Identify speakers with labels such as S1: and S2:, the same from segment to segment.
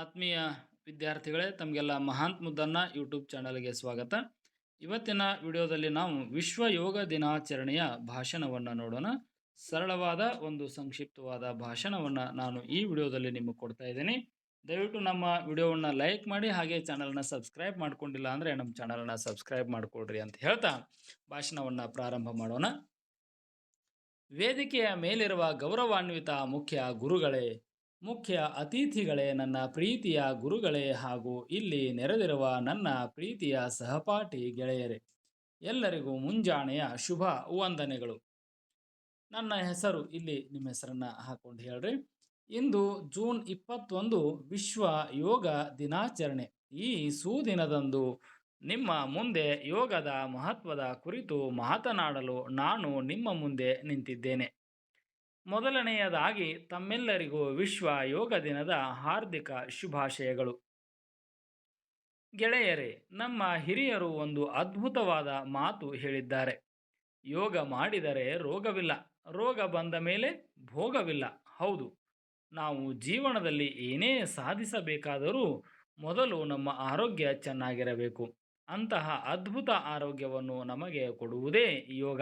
S1: ಆತ್ಮೀಯ ವಿದ್ಯಾರ್ಥಿಗಳೇ, ತಮಗೆಲ್ಲ ಮಹಾಂತ್ ಮುದ್ದನ್ನ ಯೂಟ್ಯೂಬ್ ಚಾನಲ್ಗೆ ಸ್ವಾಗತ. ಇವತ್ತಿನ ವಿಡಿಯೋದಲ್ಲಿ ನಾವು ವಿಶ್ವ ಯೋಗ ದಿನಾಚರಣೆಯ ಭಾಷಣವನ್ನು ನೋಡೋಣ. ಸರಳವಾದ ಒಂದು ಸಂಕ್ಷಿಪ್ತವಾದ ಭಾಷಣವನ್ನು ನಾನು ಈ ವಿಡಿಯೋದಲ್ಲಿ ನಿಮಗೆ ಕೊಡ್ತಾ ಇದ್ದೀನಿ. ದಯವಿಟ್ಟು ನಮ್ಮ ವಿಡಿಯೋವನ್ನು ಲೈಕ್ ಮಾಡಿ, ಹಾಗೆ ಚಾನಲ್ನ ಸಬ್ಸ್ಕ್ರೈಬ್ ಮಾಡ್ಕೊಂಡಿಲ್ಲ ಅಂದರೆ ನಮ್ಮ ಚಾನಲ್ನ ಸಬ್ಸ್ಕ್ರೈಬ್ ಮಾಡಿಕೊಡ್ರಿ ಅಂತ ಹೇಳ್ತಾ ಭಾಷಣವನ್ನು ಪ್ರಾರಂಭ ಮಾಡೋಣ. ವೇದಿಕೆಯ ಮೇಲಿರುವ ಗೌರವಾನ್ವಿತ ಮುಖ್ಯ ಗುರುಗಳೇ, ಮುಖ್ಯ ಅತಿಥಿಗಳೇ, ನನ್ನ ಪ್ರೀತಿಯ ಗುರುಗಳೇ ಹಾಗೂ ಇಲ್ಲಿ ನೆರೆದಿರುವ ನನ್ನ ಪ್ರೀತಿಯ ಸಹಪಾಠಿ ಗೆಳೆಯರೇ, ಎಲ್ಲರಿಗೂ ಮುಂಜಾನೆಯ ಶುಭ ವಂದನೆಗಳು. ನನ್ನ ಹೆಸರು ಇಲ್ಲಿ ನಿಮ್ಮ ಹೆಸರನ್ನು ಹಾಕೊಂಡು ಹೇಳ್ರಿ. ಇಂದು ಜೂನ್ 21 ವಿಶ್ವ ಯೋಗ ದಿನಾಚರಣೆ. ಈ ಸುದಿನದಂದು ನಿಮ್ಮ ಮುಂದೆ ಯೋಗದ ಮಹತ್ವದ ಕುರಿತು ಮಾತನಾಡಲು ನಾನು ನಿಮ್ಮ ಮುಂದೆ ನಿಂತಿದ್ದೇನೆ. ಮೊದಲನೆಯದಾಗಿ ತಮ್ಮೆಲ್ಲರಿಗೂ ವಿಶ್ವ ಯೋಗ ದಿನದ ಹಾರ್ದಿಕ ಶುಭಾಶಯಗಳು. ಗೆಳೆಯರೇ, ನಮ್ಮ ಹಿರಿಯರು ಒಂದು ಅದ್ಭುತವಾದ ಮಾತು ಹೇಳಿದ್ದಾರೆ. ಯೋಗ ಮಾಡಿದರೆ ರೋಗವಿಲ್ಲ, ರೋಗ ಬಂದ ಮೇಲೆ ಭೋಗವಿಲ್ಲ. ಹೌದು, ನಾವು ಜೀವನದಲ್ಲಿ ಏನೇ ಸಾಧಿಸಬೇಕಾದರೂ ಮೊದಲು ನಮ್ಮ ಆರೋಗ್ಯ ಚೆನ್ನಾಗಿರಬೇಕು. ಅಂತಹ ಅದ್ಭುತ ಆರೋಗ್ಯವನ್ನು ನಮಗೆ ಕೊಡುವುದೇ ಯೋಗ.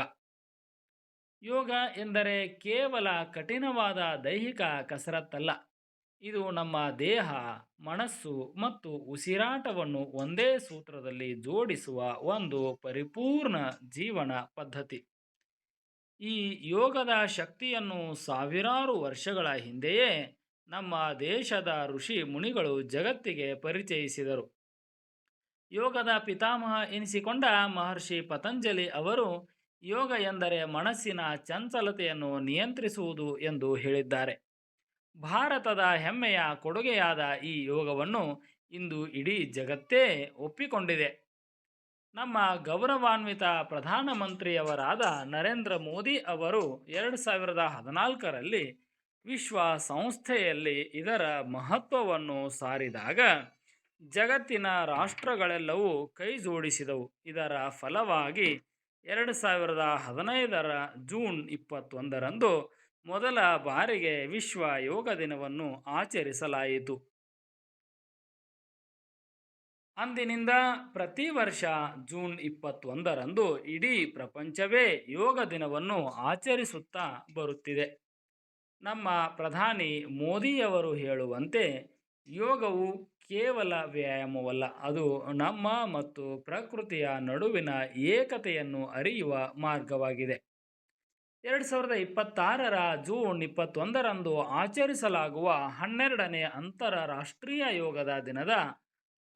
S1: ಯೋಗ ಎಂದರೆ ಕೇವಲ ಕಠಿಣವಾದ ದೈಹಿಕ ಕಸರತ್ತಲ್ಲ. ಇದು ನಮ್ಮ ದೇಹ, ಮನಸ್ಸು ಮತ್ತು ಉಸಿರಾಟವನ್ನು ಒಂದೇ ಸೂತ್ರದಲ್ಲಿ ಜೋಡಿಸುವ ಒಂದು ಪರಿಪೂರ್ಣ ಜೀವನ ಪದ್ಧತಿ. ಈ ಯೋಗದ ಶಕ್ತಿಯನ್ನು ಸಾವಿರಾರು ವರ್ಷಗಳ ಹಿಂದೆಯೇ ನಮ್ಮ ದೇಶದ ಋಷಿ ಮುನಿಗಳು ಜಗತ್ತಿಗೆ ಪರಿಚಯಿಸಿದರು. ಯೋಗದ ಪಿತಾಮಹ ಎನಿಸಿಕೊಂಡ ಮಹರ್ಷಿ ಪತಂಜಲಿ ಅವರು ಯೋಗ ಎಂದರೆ ಮನಸ್ಸಿನ ಚಂಚಲತೆಯನ್ನು ನಿಯಂತ್ರಿಸುವುದು ಎಂದು ಹೇಳಿದ್ದಾರೆ. ಭಾರತದ ಹೆಮ್ಮೆಯ ಕೊಡುಗೆಯಾದ ಈ ಯೋಗವನ್ನು ಇಂದು ಇಡೀ ಜಗತ್ತೇ ಒಪ್ಪಿಕೊಂಡಿದೆ. ನಮ್ಮ ಗೌರವಾನ್ವಿತ ಪ್ರಧಾನಮಂತ್ರಿಯವರಾದ ನರೇಂದ್ರ ಮೋದಿ ಅವರು 2014ರಲ್ಲಿ ವಿಶ್ವ ಸಂಸ್ಥೆಯಲ್ಲಿ ಇದರ ಮಹತ್ವವನ್ನು ಸಾರಿದಾಗ ಜಗತ್ತಿನ ರಾಷ್ಟ್ರಗಳೆಲ್ಲವೂ ಕೈ ಜೋಡಿಸಿದವು. ಇದರ ಫಲವಾಗಿ 2015ರ ಜೂನ್ 21ರಂದು ಮೊದಲ ಬಾರಿಗೆ ವಿಶ್ವ ಯೋಗ ದಿನವನ್ನು ಆಚರಿಸಲಾಯಿತು. ಅಂದಿನಿಂದ ಪ್ರತಿ ವರ್ಷ ಜೂನ್ 21ರಂದು ಇಡೀ ಪ್ರಪಂಚವೇ ಯೋಗ ದಿನವನ್ನು ಆಚರಿಸುತ್ತಾ ಬರುತ್ತಿದೆ. ನಮ್ಮ ಪ್ರಧಾನಿ ಮೋದಿಯವರು ಹೇಳುವಂತೆ ಯೋಗವು ಕೇವಲ ವ್ಯಾಯಾಮವಲ್ಲ, ಅದು ನಮ್ಮ ಮತ್ತು ಪ್ರಕೃತಿಯ ನಡುವಿನ ಏಕತೆಯನ್ನು ಅರಿಯುವ ಮಾರ್ಗವಾಗಿದೆ. 2026ರ ಜೂನ್ 21ರಂದು ಆಚರಿಸಲಾಗುವ 12ನೇ ಅಂತಾರಾಷ್ಟ್ರೀಯ ಯೋಗದ ದಿನದ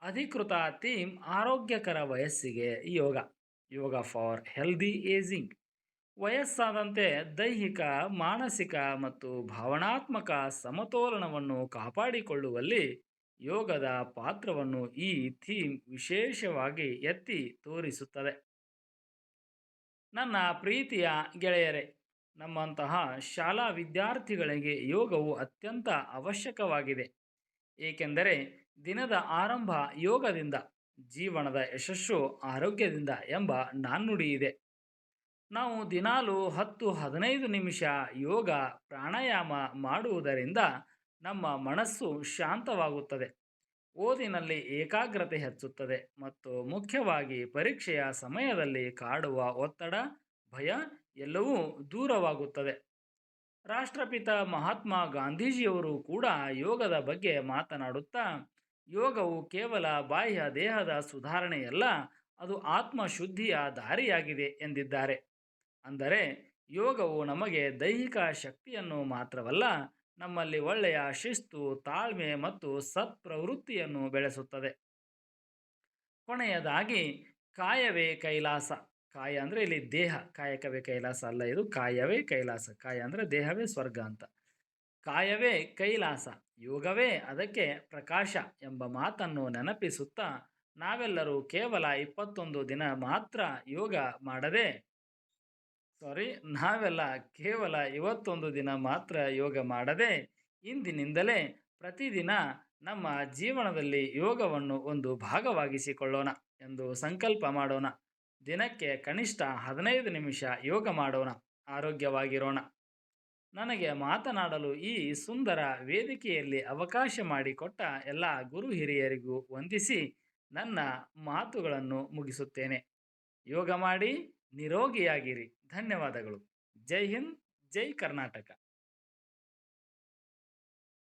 S1: ಅಧಿಕೃತ ಥೀಮ್ ಆರೋಗ್ಯಕರ ವಯಸ್ಸಿಗೆ ಯೋಗ, ಯೋಗ ಫಾರ್ ಹೆಲ್ದಿ ಏಜಿಂಗ್. ವಯಸ್ಸಾದಂತೆ ದೈಹಿಕ, ಮಾನಸಿಕ ಮತ್ತು ಭಾವನಾತ್ಮಕ ಸಮತೋಲನವನ್ನು ಕಾಪಾಡಿಕೊಳ್ಳುವಲ್ಲಿ ಯೋಗದ ಪಾತ್ರವನ್ನು ಈ ಥೀಮ್ ವಿಶೇಷವಾಗಿ ಎತ್ತಿ ತೋರಿಸುತ್ತದೆ. ನನ್ನ ಪ್ರೀತಿಯ ಗೆಳೆಯರೇ, ನಮ್ಮಂತಹ ಶಾಲಾ ವಿದ್ಯಾರ್ಥಿಗಳಿಗೆ ಯೋಗವು ಅತ್ಯಂತ ಅವಶ್ಯಕವಾಗಿದೆ. ಏಕೆಂದರೆ ದಿನದ ಆರಂಭ ಯೋಗದಿಂದ, ಜೀವನದ ಯಶಸ್ಸು ಆರೋಗ್ಯದಿಂದ ಎಂಬ ನಾಣ್ಣುಡಿ ಇದೆ. ನಾವು ದಿನಾಲು 10-15 ನಿಮಿಷ ಯೋಗ ಪ್ರಾಣಾಯಾಮ ಮಾಡುವುದರಿಂದ ನಮ್ಮ ಮನಸ್ಸು ಶಾಂತವಾಗುತ್ತದೆ, ಓದಿನಲ್ಲಿ ಏಕಾಗ್ರತೆ ಹೆಚ್ಚುತ್ತದೆ ಮತ್ತು ಮುಖ್ಯವಾಗಿ ಪರೀಕ್ಷೆಯ ಸಮಯದಲ್ಲಿ ಕಾಡುವ ಒತ್ತಡ, ಭಯ ಎಲ್ಲವೂ ದೂರವಾಗುತ್ತದೆ. ರಾಷ್ಟ್ರಪಿತ ಮಹಾತ್ಮ ಗಾಂಧೀಜಿಯವರು ಕೂಡ ಯೋಗದ ಬಗ್ಗೆ ಮಾತನಾಡುತ್ತಾ, ಯೋಗವು ಕೇವಲ ಬಾಹ್ಯ ದೇಹದ ಸುಧಾರಣೆಯಲ್ಲ, ಅದು ಆತ್ಮಶುದ್ಧಿಯ ದಾರಿಯಾಗಿದೆ ಎಂದಿದ್ದಾರೆ. ಅಂದರೆ ಯೋಗವು ನಮಗೆ ದೈಹಿಕ ಶಕ್ತಿಯನ್ನು ಮಾತ್ರವಲ್ಲ, ನಮ್ಮಲ್ಲಿ ಒಳ್ಳೆಯ ಶಿಸ್ತು, ತಾಳ್ಮೆ ಮತ್ತು ಸತ್ಪ್ರವೃತ್ತಿಯನ್ನು ಬೆಳೆಸುತ್ತದೆ. ಕೊನೆಯದಾಗಿ, ಕಾಯವೇ ಕೈಲಾಸ. ಕಾಯ ಅಂದರೆ ಇಲ್ಲಿ ದೇಹ, ಕಾಯಕವೇ ಕೈಲಾಸ ಅಲ್ಲ, ಇದು ಕಾಯವೇ ಕೈಲಾಸ. ಕಾಯ ಅಂದರೆ ದೇಹವೇ ಸ್ವರ್ಗ ಅಂತ. ಕಾಯವೇ ಕೈಲಾಸ, ಯೋಗವೇ ಅದಕ್ಕೆ ಪ್ರಕಾಶ ಎಂಬ ಮಾತನ್ನು ನೆನಪಿಸುತ್ತಾ ನಾವೆಲ್ಲರೂ ಕೇವಲ 21 ದಿನ ಮಾತ್ರ ಯೋಗ ಮಾಡದೆ ನಾವೆಲ್ಲ ಕೇವಲ 21 ದಿನ ಮಾತ್ರ ಯೋಗ ಮಾಡದೆ ಇಂದಿನಿಂದಲೇ ಪ್ರತಿದಿನ ನಮ್ಮ ಜೀವನದಲ್ಲಿ ಯೋಗವನ್ನು ಒಂದು ಭಾಗವಾಗಿಸಿಕೊಳ್ಳೋಣ ಎಂದು ಸಂಕಲ್ಪ ಮಾಡೋಣ. ದಿನಕ್ಕೆ ಕನಿಷ್ಠ 15 ನಿಮಿಷ ಯೋಗ ಮಾಡೋಣ, ಆರೋಗ್ಯವಾಗಿರೋಣ. ನನಗೆ ಮಾತನಾಡಲು ಈ ಸುಂದರ ವೇದಿಕೆಯಲ್ಲಿ ಅವಕಾಶ ಮಾಡಿಕೊಟ್ಟ ಎಲ್ಲ ಗುರು ಹಿರಿಯರಿಗೂ ವಂದಿಸಿ ನನ್ನ ಮಾತುಗಳನ್ನು ಮುಗಿಸುತ್ತೇನೆ. ಯೋಗ ಮಾಡಿ ನಿರೋಗಿಯಾಗಿರಿ. ಧನ್ಯವಾದಗಳು. ಜೈ ಹಿಂದ್, ಜೈ ಕರ್ನಾಟಕ.